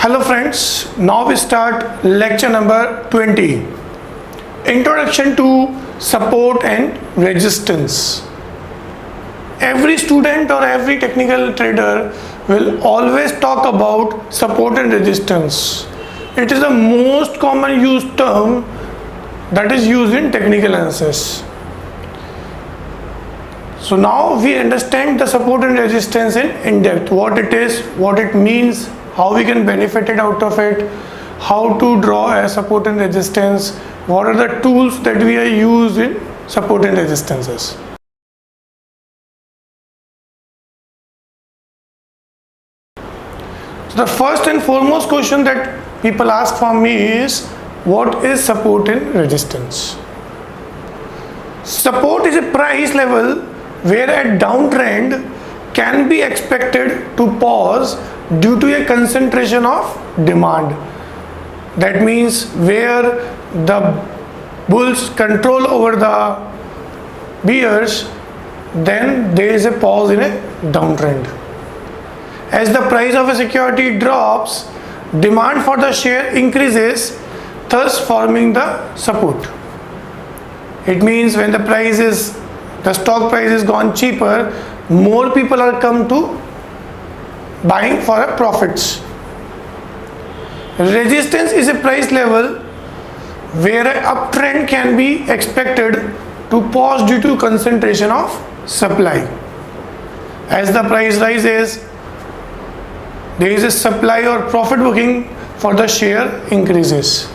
Hello friends, now we start lecture number 20. Introduction to support and resistance. Every student or every technical trader will always talk about support and resistance. It is the most common used term that is used in technical analysis. So now we understand the support and resistance in depth, what it is, what it means, how we can benefit it out of it, how to draw a support and resistance, what are the tools that we are used in support and resistances. So the first and foremost question that people ask from me is, what is support and resistance? Support is a price level where a downtrend can be expected to pause due to a concentration of demand. That means where the bulls control over the bears, then there is a pause in a downtrend. As the price of a security drops, demand for the share increases, thus forming the support. It means when the stock price is gone cheaper, more people are come to buying for profits. Resistance is a price level where an uptrend can be expected to pause due to concentration of supply. As the price rises, there is a supply or profit booking for the share increases.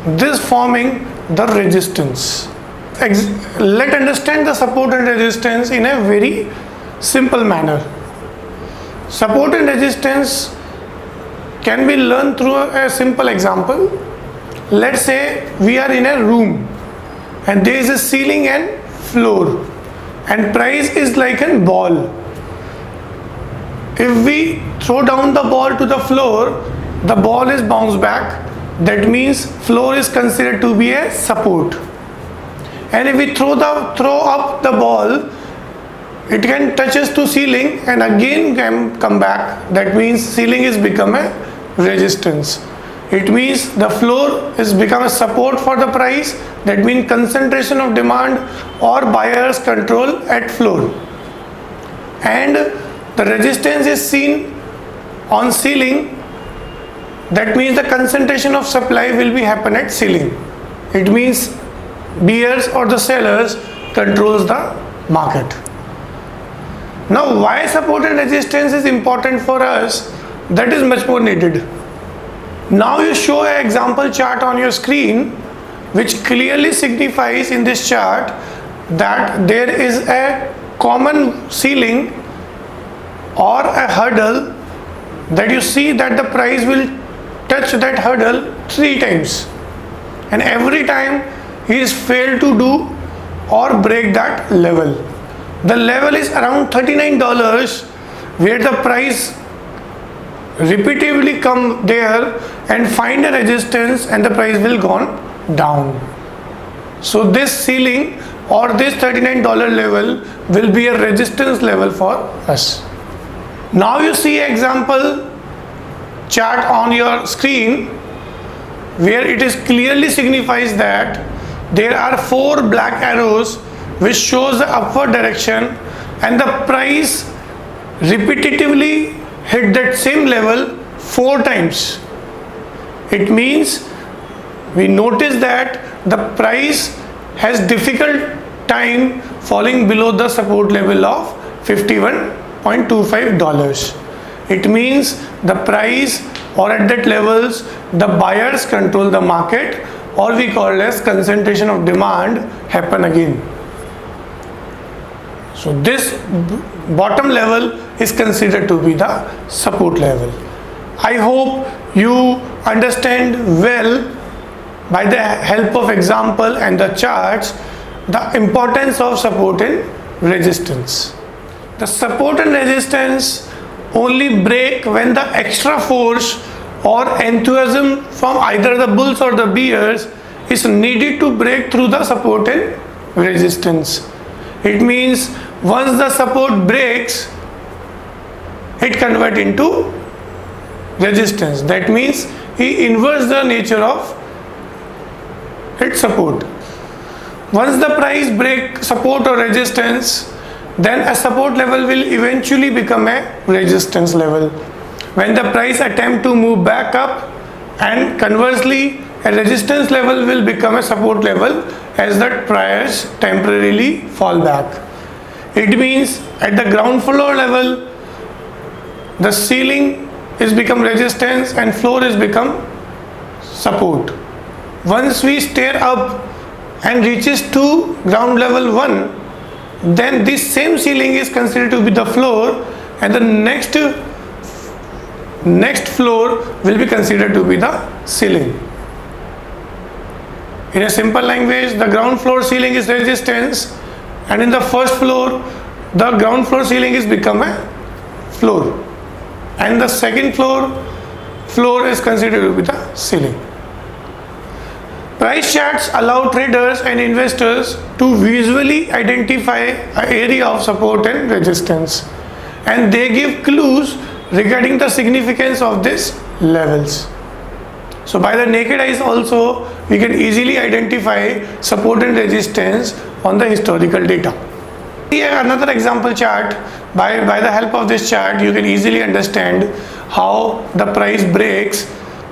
This forming the resistance. Let's understand the support and resistance in a very simple manner. Support and resistance can be learned through a simple example. Let's say we are in a room and there is a ceiling and floor and price is like a ball. If we throw down the ball to the floor, the ball is bounced back. That means floor is considered to be a support. And if we throw up the ball, it can touch us to ceiling and again can come back. That means ceiling is become a resistance. It means the floor is become a support for the price. That means concentration of demand or buyer's control at floor. And the resistance is seen on ceiling. That means the concentration of supply will be happen at ceiling. It means buyers or the sellers controls the market. Now why support and resistance is important for us, that is much more needed. Now you show an example chart on your screen which clearly signifies in this chart that there is a common ceiling or a hurdle that you see that the price will touch that hurdle 3 times and every time he is failed to do or break that level. The level is around $39 where the price repeatedly come there and find a resistance and the price will gone down. So this ceiling or this $39 level will be a resistance level for us. Now you see an example chart on your screen where it is clearly signifies that there are 4 black arrows which shows the upward direction and the price repetitively hit that same level 4 times. It means we notice that the price has difficult time falling below the support level of $51.25. It means the price or at that levels the buyers control the market, or we call as concentration of demand happen again. So this bottom level is considered to be the support level. I hope you understand well by the help of example and the charts the importance of support and resistance. The support and resistance only break when the extra force or enthusiasm from either the bulls or the bears is needed to break through the support and resistance. It means once the support breaks, it converts into resistance. That means he inverts the nature of its support. Once the price breaks support or resistance, then a support level will eventually become a resistance level. When the price attempt to move back up, and conversely a resistance level will become a support level as the price temporarily fall back. It means at the ground floor level the ceiling is become resistance and floor is become support. Once we stair up and reaches to ground level 1, then this same ceiling is considered to be the floor, and the next floor will be considered to be the ceiling. In a simple language, the ground floor ceiling is resistance, and in the first floor the ground floor ceiling is become a floor, and the second floor is considered to be the ceiling. Price charts allow traders and investors to visually identify an area of support and resistance, and they give clues regarding the significance of these levels. So by the naked eyes also we can easily identify support and resistance on the historical data. Here another example chart. By the help of this chart you can easily understand how the price breaks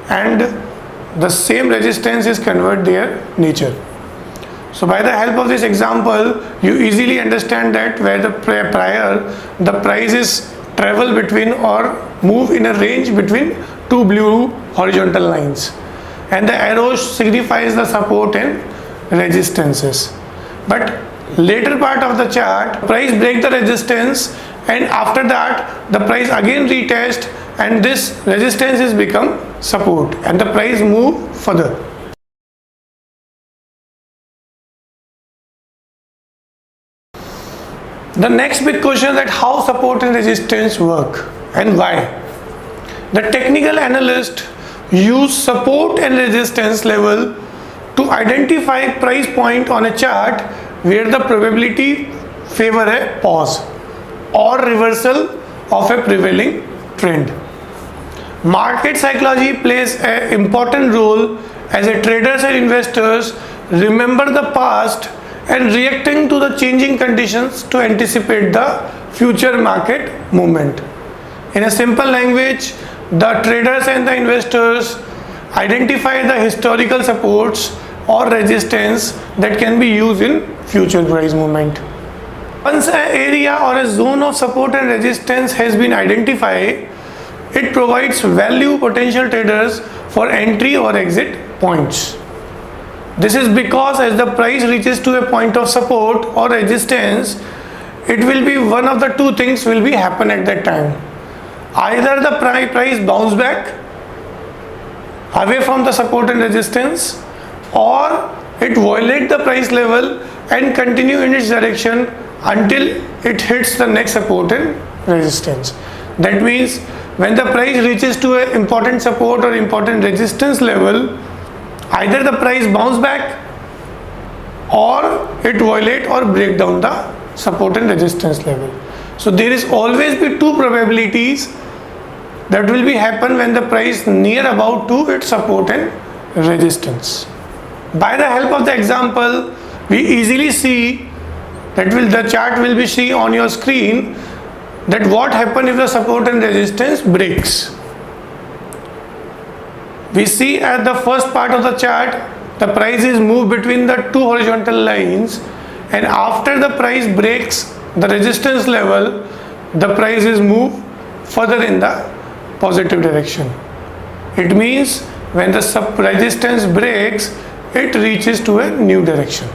and the same resistance is convert their nature. So by the help of this example you easily understand that where the prior the price is travel between or move in a range between two blue horizontal lines, and the arrows signifies the support and resistances. But later part of the chart price break the resistance, and after that the price again retest and this resistance is become support and the price move further. The next big question is that how support and resistance work and why. The technical analyst use support and resistance level to identify price point on a chart where the probability favor a pause or reversal of a prevailing trend. Market psychology plays an important role as a traders and investors remember the past and reacting to the changing conditions to anticipate the future market movement. In a simple language, the traders and the investors identify the historical supports or resistance that can be used in future price movement. Once an area or a zone of support and resistance has been identified, it provides value potential traders for entry or exit points. This is because as the price reaches to a point of support or resistance, it will be one of the two things will be happen at that time. Either the price bounce back away from the support and resistance, or it violate the price level and continue in its direction until it hits the next support and resistance. That means when the price reaches to an important support or important resistance level, either the price bounce back or it violate or break down the support and resistance level. So there is always be two probabilities that will be happen when the price near about to its support and resistance. By the help of the example, we easily see that the chart will be see on your screen that what happen if the support and resistance breaks. We see at the first part of the chart the price is moved between the two horizontal lines, and after the price breaks the resistance level, the price is moved further in the positive direction. It means when the resistance breaks, it reaches to a new direction.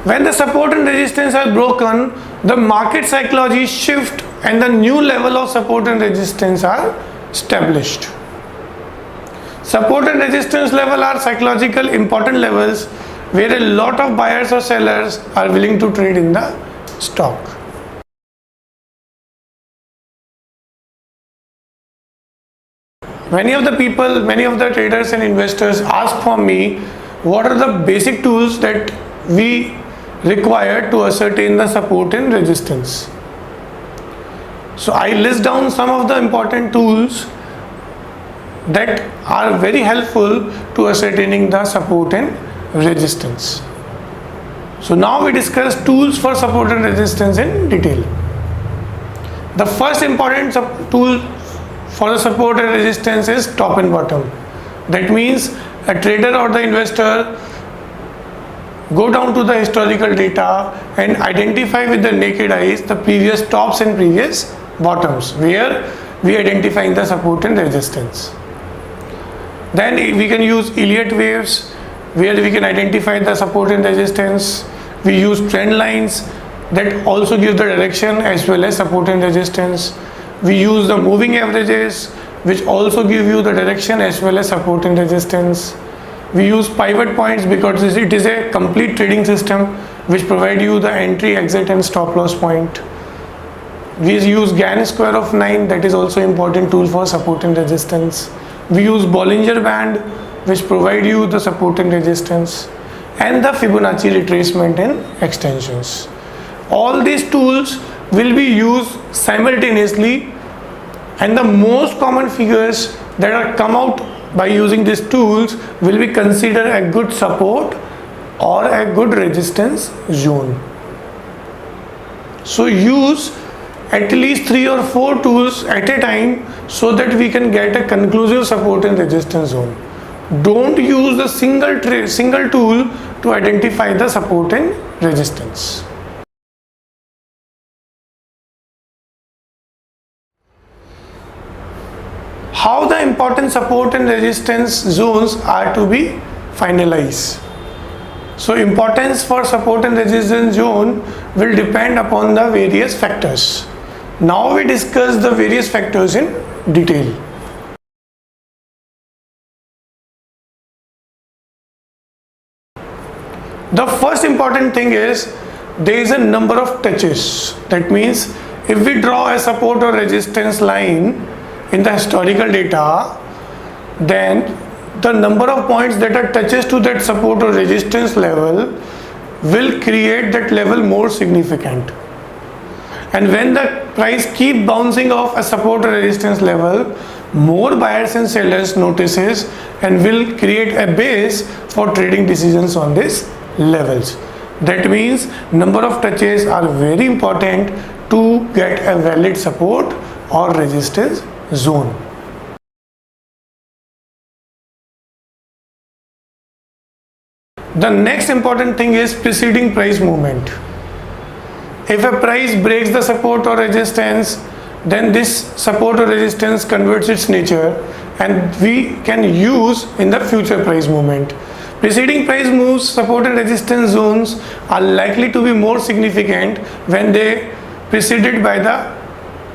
When the support and resistance are broken, the market psychology shift and the new level of support and resistance are established. Support and resistance level are psychological important levels where a lot of buyers or sellers are willing to trade in the stock. Many of the traders and investors ask from me what are the basic tools that we require to ascertain the support and resistance. So I list down some of the important tools that are very helpful to ascertaining the support and resistance. So now we discuss tools for support and resistance in detail. The first important tool for the support and resistance is top and bottom. That means a trader or the investor go down to the historical data and identify with the naked eyes the previous tops and previous bottoms where we identifying the support and resistance. Then we can use Elliott waves where we can identify the support and resistance. We use trend lines that also give the direction as well as support and resistance. We use the moving averages which also give you the direction as well as support and resistance. We use pivot points because it is a complete trading system which provide you the entry, exit and stop loss point. We use Gann square of 9, that is also important tool for support and resistance. We use Bollinger Band which provide you the support and resistance, and the Fibonacci retracement and extensions. All these tools will be used simultaneously, and the most common figures that are come out by using these tools will be considered a good support or a good resistance zone. So use at least 3 or 4 tools at a time so that we can get a conclusive support and resistance zone. Don't use the single tool to identify the support and resistance. How the important support and resistance zones are to be finalized. So importance for support and resistance zone will depend upon the various factors. Now we discuss the various factors in detail. The first important thing is there is a number of touches. That means if we draw a support or resistance line in the historical data, then the number of points that are touches to that support or resistance level will create that level more significant. And when the price keep bouncing off a support or resistance level, more buyers and sellers notices and will create a base for trading decisions on these levels. That means number of touches are very important to get a valid support or resistance zone. The next important thing is preceding price movement. If a price breaks the support or resistance, then this support or resistance converts its nature and we can use in the future price movement. Preceding price moves, support and resistance zones are likely to be more significant when they preceded by the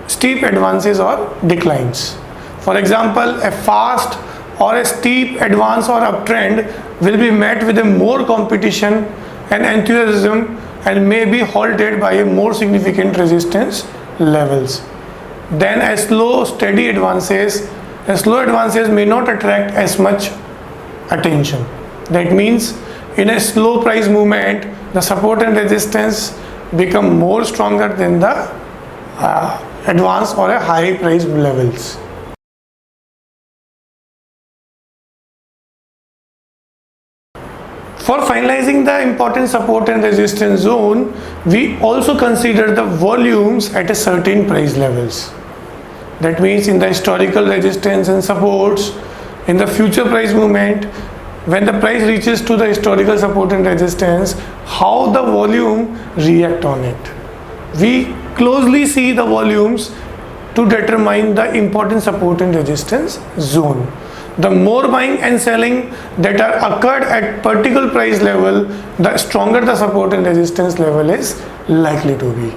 steep advances or declines. For example, a fast or a steep advance or uptrend will be met with a more competition and enthusiasm and may be halted by a more significant resistance levels. Then a slow steady advances may not attract as much attention. That means in a slow price movement, the support and resistance become more stronger than the advance or a high price levels. For finalizing the important support and resistance zone, we also consider the volumes at a certain price levels. That means in the historical resistance and supports, in the future price movement, when the price reaches to the historical support and resistance, how the volume react on it. We closely see the volumes to determine the important support and resistance zone. The more buying and selling that are occurred at particular price level, the stronger the support and resistance level is likely to be.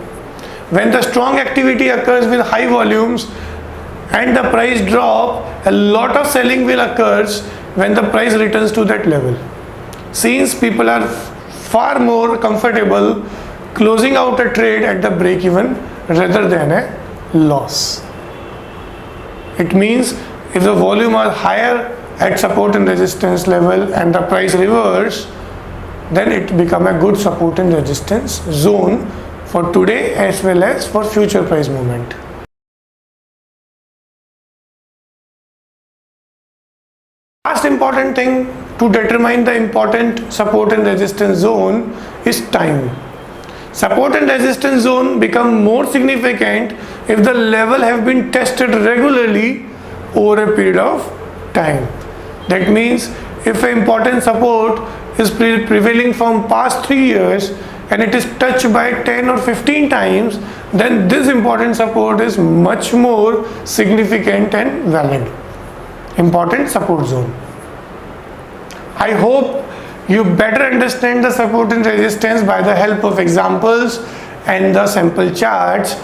When the strong activity occurs with high volumes and the price drop, a lot of selling will occur when the price returns to that level. Since people are far more comfortable closing out a trade at the break even rather than a loss. It means if the volume are higher at support and resistance level and the price reverse, then it become a good support and resistance zone for today as well as for future price movement. last important thing to determine the important support and resistance zone is time. Support and resistance zone become more significant if the level have been tested regularly over a period of time. That means if an important support is prevailing from past 3 years and it is touched by 10 or 15 times, then this important support is much more significant and valid. Important support zone. I hope you better understand the support and resistance by the help of examples and the sample charts